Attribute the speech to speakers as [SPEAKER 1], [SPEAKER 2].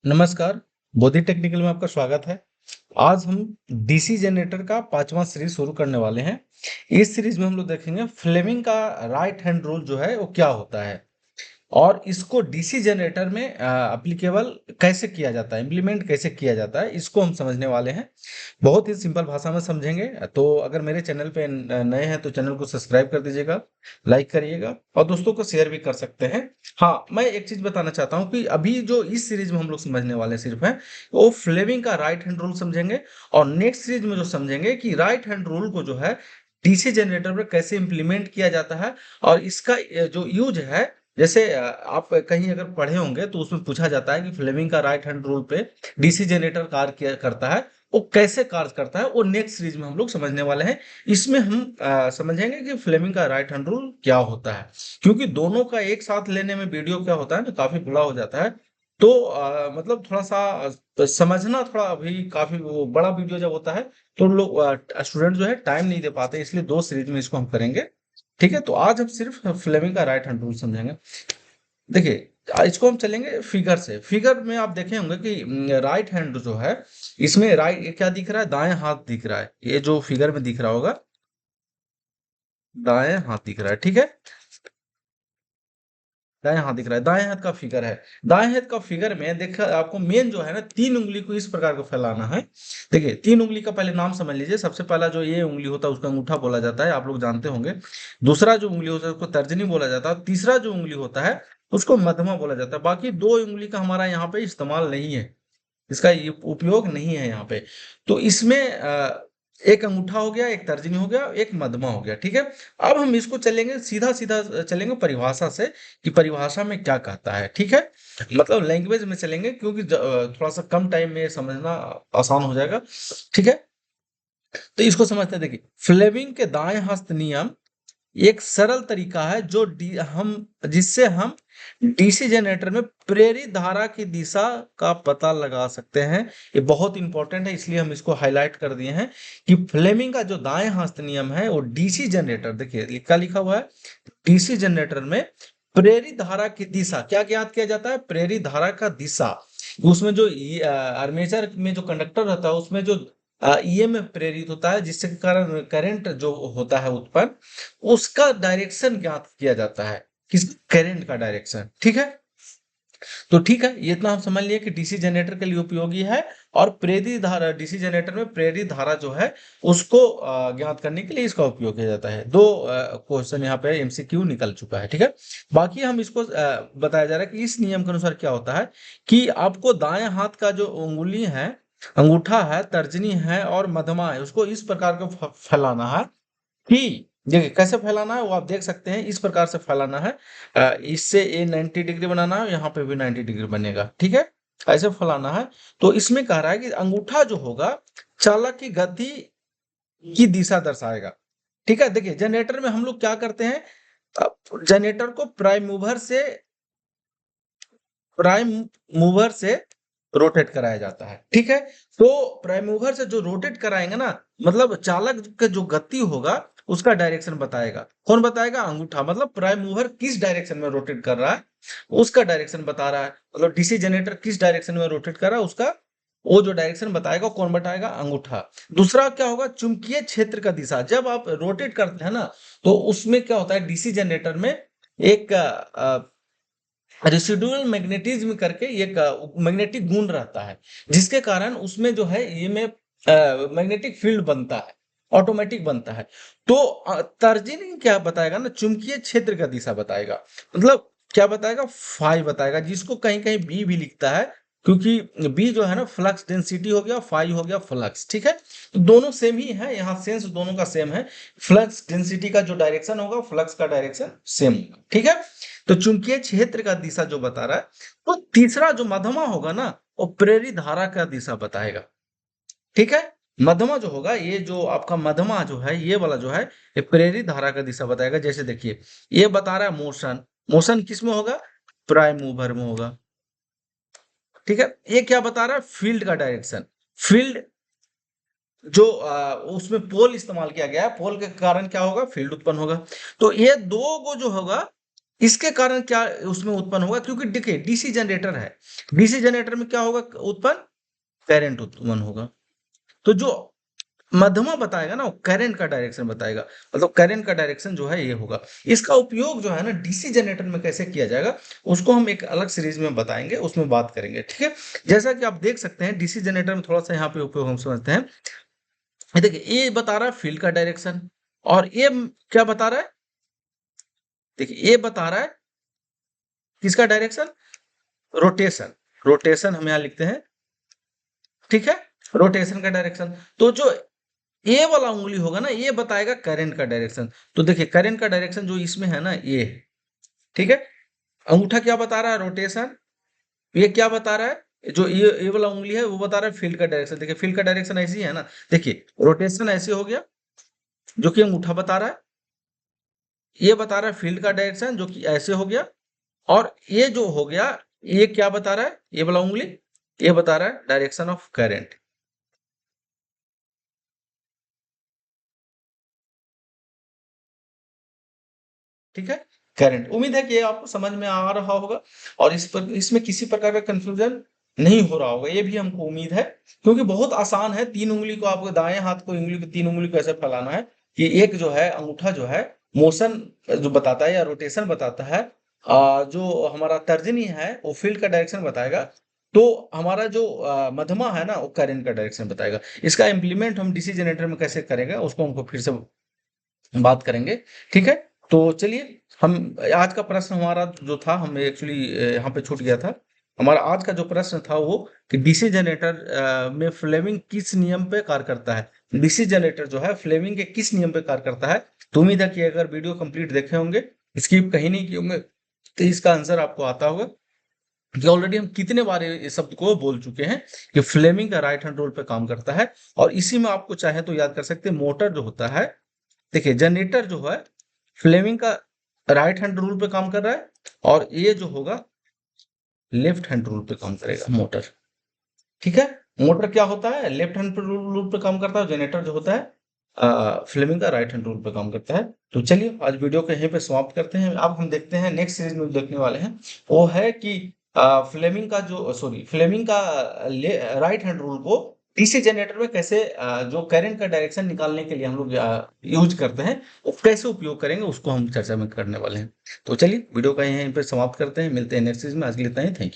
[SPEAKER 1] नमस्कार, बोधि टेक्निकल में आपका स्वागत है। आज हम डीसी जनरेटर का 5वां सीरीज शुरू करने वाले हैं। इस सीरीज में हम लोग देखेंगे फ्लेमिंग का राइट हैंड रूल जो है वो क्या होता है और इसको डीसी जनरेटर में एप्लीकेबल कैसे किया जाता है, इम्प्लीमेंट कैसे किया जाता है, इसको हम समझने वाले हैं। बहुत ही सिंपल भाषा में समझेंगे। तो अगर मेरे चैनल पे नए हैं तो चैनल को सब्सक्राइब कर दीजिएगा, लाइक करिएगा और दोस्तों को शेयर भी कर सकते हैं। हाँ, मैं एक चीज बताना चाहता हूँ कि अभी जो इस सीरीज में हम लोग समझने वाले सिर्फ है वो फ्लेमिंग का राइट हैंड रूल समझेंगे और नेक्स्ट सीरीज में जो समझेंगे कि राइट हैंड रूल को जो है डीसी जनरेटर पर कैसे इम्प्लीमेंट किया जाता है और इसका जो यूज है, जैसे आप कहीं अगर पढ़े होंगे तो उसमें पूछा जाता है कि फ्लेमिंग का राइट हैंड रूल पे डीसी जनरेटर कार्य किया करता है, वो कैसे कार्य करता है वो नेक्स्ट सीरीज में हम लोग समझने वाले हैं। इसमें हम समझेंगे कि फ्लेमिंग का राइट हैंड रूल क्या होता है, क्योंकि दोनों का एक साथ लेने में वीडियो क्या होता है ना काफी बड़ा हो जाता है। तो मतलब थोड़ा सा समझना थोड़ा अभी काफी वो बड़ा वीडियो जब होता है तो लोग स्टूडेंट जो है टाइम नहीं दे पाते, इसलिए दो सीरीज में इसको हम करेंगे। ठीक है, तो आज हम सिर्फ फ्लेमिंग का राइट हैंड रूल समझेंगे। देखिए, इसको हम चलेंगे फिगर से। फिगर में आप देखे होंगे कि राइट हैंड जो है इसमें राइट क्या दिख रहा है, दाएं हाथ दिख रहा है। ये जो फिगर में दिख रहा होगा दाएं हाथ दिख रहा है, ठीक है। दाएं हाथ दिख रहा है, दाएं हाथ का फिगर है। दाएं हाथ का फिगर में देखा आपको मेन जो है ना, तीन उंगली को इस प्रकार को फैलाना है। देखिए, तीन उंगली का पहले नाम समझ लीजिए। सबसे पहला जो ये उंगली होता है उसका अंगूठा बोला जाता है, आप लोग जानते होंगे। दूसरा जो उंगली होता है उसको तर्जनी बोला जाता है। तीसरा जो उंगली होता है उसको मध्यमा बोला जाता है। बाकी दो उंगली का हमारा यहाँ पे इस्तेमाल नहीं है, इसका उपयोग नहीं है यहाँ पे। तो इसमें एक अंगूठा हो गया, एक तर्जनी हो गया, एक मध्यमा हो गया, ठीक है। अब हम इसको चलेंगे सीधा सीधा चलेंगे परिभाषा से कि परिभाषा में क्या कहता है, ठीक है। मतलब लैंग्वेज में चलेंगे क्योंकि थोड़ा सा कम टाइम में समझना आसान हो जाएगा, ठीक है। तो इसको समझते हैं। देखिए, फ्लेमिंग के दाएं हस्त नियम एक सरल तरीका है जो हम जिससे हम डीसी जनरेटर में प्रेरित धारा की दिशा का पता लगा सकते हैं। ये बहुत इंपॉर्टेंट है, इसलिए हम इसको हाईलाइट कर दिए हैं कि फ्लेमिंग का जो दाएं हस्त नियम है वो डीसी जनरेटर, देखिए लिखा लिखा हुआ है, डीसी जनरेटर में प्रेरित धारा की दिशा क्या ज्ञात किया जाता है, प्रेरित धारा का दिशा। उसमें जो आर्मेचर में जो कंडक्टर रहता है उसमें जो ईएमएफ प्रेरित होता है जिसके कारण करंट जो होता है उत्पन्न, उसका डायरेक्शन ज्ञात किया जाता है, किस करंट का डायरेक्शन, ठीक है। तो ठीक है, ये इतना हम समझ लिए कि डीसी जनरेटर के लिए उपयोगी है और प्रेरित धारा, डीसी जनरेटर में प्रेरित धारा जो है उसको ज्ञात करने के लिए इसका उपयोग किया जाता है। दो क्वेश्चन यहाँ पे एमसीक्यू निकल चुका है, ठीक है। बाकी हम इसको बताया जा रहा है कि इस नियम के अनुसार क्या होता है कि आपको दाएं हाथ का जो उंगली है, अंगूठा है, तर्जनी है और मध्यमा है, उसको इस प्रकार का फैलाना है कि देखिए कैसे फैलाना है वो आप देख सकते हैं। इस प्रकार से फैलाना है, इससे ये 90 डिग्री बनाना है, यहाँ पे भी 90 डिग्री बनेगा, ठीक है। ऐसे फैलाना है। तो इसमें कह रहा है कि अंगूठा जो होगा चालक की गति की दिशा दर्शाएगा, ठीक है। देखिए, जनरेटर में हम लोग क्या करते हैं, जनरेटर को प्राइम मूवर से रोटेट कराया जाता है, ठीक है। तो प्राइम मूवर से जो रोटेट कराएंगे ना, मतलब चालक का जो गति होगा उसका डायरेक्शन बताएगा। कौन बताएगा, अंगूठा। मतलब प्राइम मूवर किस डायरेक्शन में रोटेट कर रहा है उसका डायरेक्शन बता रहा है। मतलब डीसी जनरेटर किस डायरेक्शन में रोटेट कर रहा है उसका वो जो डायरेक्शन बताएगा, कौन बताएगा, अंगूठा। दूसरा क्या होगा, चुंबकीय क्षेत्र का दिशा। जब आप रोटेट करते हैं ना तो उसमें क्या होता है, डीसी जनरेटर में एक रेसिडुअल मैग्नेटिज्म करके एक मैग्नेटिक गुण रहता है, जिसके कारण उसमें जो है ये में मैग्नेटिक फील्ड बनता है, ऑटोमेटिक बनता है। तो तर्जनी क्या बताएगा ना, चुंबकीय क्षेत्र का दिशा बताएगा। मतलब क्या बताएगा, फाई बताएगा, जिसको कहीं कहीं बी भी लिखता है, क्योंकि बी जो है ना फ्लक्स डेंसिटी हो गया, फाई हो गया फ्लक्स, ठीक है। तो दोनों सेम ही है, यहाँ सेंस दोनों का सेम है। फ्लक्स डेंसिटी का जो डायरेक्शन होगा, फ्लक्स का डायरेक्शन सेम होगा, ठीक है। तो चुंबकीय क्षेत्र का दिशा जो बता रहा है, तो तीसरा जो मध्यमा होगा ना वो प्रेरित धारा का दिशा बताएगा, ठीक है। मध्यमा जो होगा, ये जो आपका मध्यमा जो है ये वाला जो है ये प्रेरित धारा का दिशा बताएगा। जैसे देखिए, ये बता रहा है मोशन, मोशन किस में होगा, प्राइम मूवर में होगा, ठीक है। ये क्या बता रहा है, फील्ड का डायरेक्शन। फील्ड जो उसमें पोल इस्तेमाल किया गया है, पोल के कारण क्या होगा, फील्ड उत्पन्न होगा। तो ये दो को जो होगा इसके कारण क्या उसमें उत्पन्न होगा, क्योंकि देखिए डीसी जनरेटर है, डीसी जनरेटर में क्या होगा उत्पन्न, करंट उत्पन्न होगा। तो जो मध्यमा बताएगा ना वो करंट का डायरेक्शन बताएगा, मतलब करंट का डायरेक्शन जो है ये होगा। इसका उपयोग जो है ना डीसी जनरेटर में कैसे किया जाएगा उसको हम एक अलग सीरीज में बताएंगे, उसमें बात करेंगे, ठीक है। जैसा कि आप देख सकते हैं डीसी जनरेटर में थोड़ा सा यहाँ पे उपयोग हम समझते हैं। ये देखिए ये बता रहा है फील्ड का डायरेक्शन, और ये क्या बता रहा है, देखिए ये बता रहा है किसका डायरेक्शन, रोटेशन, रोटेशन हम यहाँ लिखते हैं, ठीक है, रोटेशन का डायरेक्शन। तो जो ए वाला उंगली होगा ना ये बताएगा करंट का डायरेक्शन। तो देखिए करंट का डायरेक्शन जो इसमें है ना ये, ठीक है, अंगूठा क्या बता रहा है, रोटेशन। ये क्या बता रहा है, जो ये वाला उंगली है वो बता रहा है फील्ड का डायरेक्शन। देखिए फील्ड का डायरेक्शन ऐसी है ना, देखिए रोटेशन ऐसे हो गया जो कि अंगूठा बता रहा है, ये बता रहा है फील्ड का डायरेक्शन जो कि ऐसे हो गया, और ये जो हो गया ये क्या बता रहा है, ये वाला उंगली ये बता रहा है डायरेक्शन ऑफ करंट। ठीक है, करंट। उम्मीद है कि ये आपको समझ में आ रहा होगा और इस पर इसमें किसी प्रकार का कंफ्यूजन नहीं हो रहा होगा, ये भी हमको उम्मीद है, क्योंकि बहुत आसान है। तीन उंगली को आपको दाएं हाथ को उंगली को तीन उंगली को ऐसे फैलाना है कि एक जो है अंगूठा जो है मोशन जो बताता है या रोटेशन बताता है, जो हमारा तर्जनी है वो फील्ड का डायरेक्शन बताएगा, तो हमारा जो मध्यमा है ना वो करंट का डायरेक्शन बताएगा। इसका इम्प्लीमेंट हम डीसी जनरेटर में कैसे करेंगे उसको हमको फिर से बात करेंगे, ठीक है। तो चलिए हम आज का प्रश्न हमारा जो था, हम एक्चुअली यहाँ पे छूट गया था। हमारा आज का जो प्रश्न था वो कि डीसी जनरेटर में फ्लेमिंग किस नियम पे कार्य करता है, डीसी जनरेटर जो है फ्लेमिंग के किस नियम पे कार्य करता है। तो उम्मीद है कि अगर वीडियो कंप्लीट देखे होंगे, स्किप कहीं नहीं किए होंगे, तो इसका आंसर आपको आता होगा कि ऑलरेडी हम कितने बार ये शब्द को बोल चुके हैं कि फ्लेमिंग का राइट हैंड रूल पे काम करता है। और इसी में आपको चाहे तो याद कर सकते हैं, मोटर जो होता है, देखिए जनरेटर जो है फ्लेमिंग का राइट हैंड रूल पे काम कर रहा है, और ये जो होगा लेफ्ट हैंड रूल पे काम करेगा मोटर, ठीक है। मोटर क्या होता है, लेफ्ट हैंड रूल पे काम करता है, जनरेटर जो होता है फ्लेमिंग का राइट हैंड रूल पे काम करता है। तो चलिए आज वीडियो को यहीं पे समाप्त करते हैं। अब हम देखते हैं नेक्स्ट सीरीज में देखने वाले हैं, वो है कि फ्लेमिंग का जो सॉरी फ्लेमिंग का राइट हैंड रूल को डीसी जनरेटर में कैसे जो करंट का डायरेक्शन निकालने के लिए हम लोग यूज करते हैं वो कैसे उपयोग करेंगे उसको हम चर्चा में करने वाले हैं। तो चलिए वीडियो का यहीं पे समाप्त करते हैं, मिलते हैं नेक्स्ट सीरीज में। आज के लिए इतना ही, थैंक यू।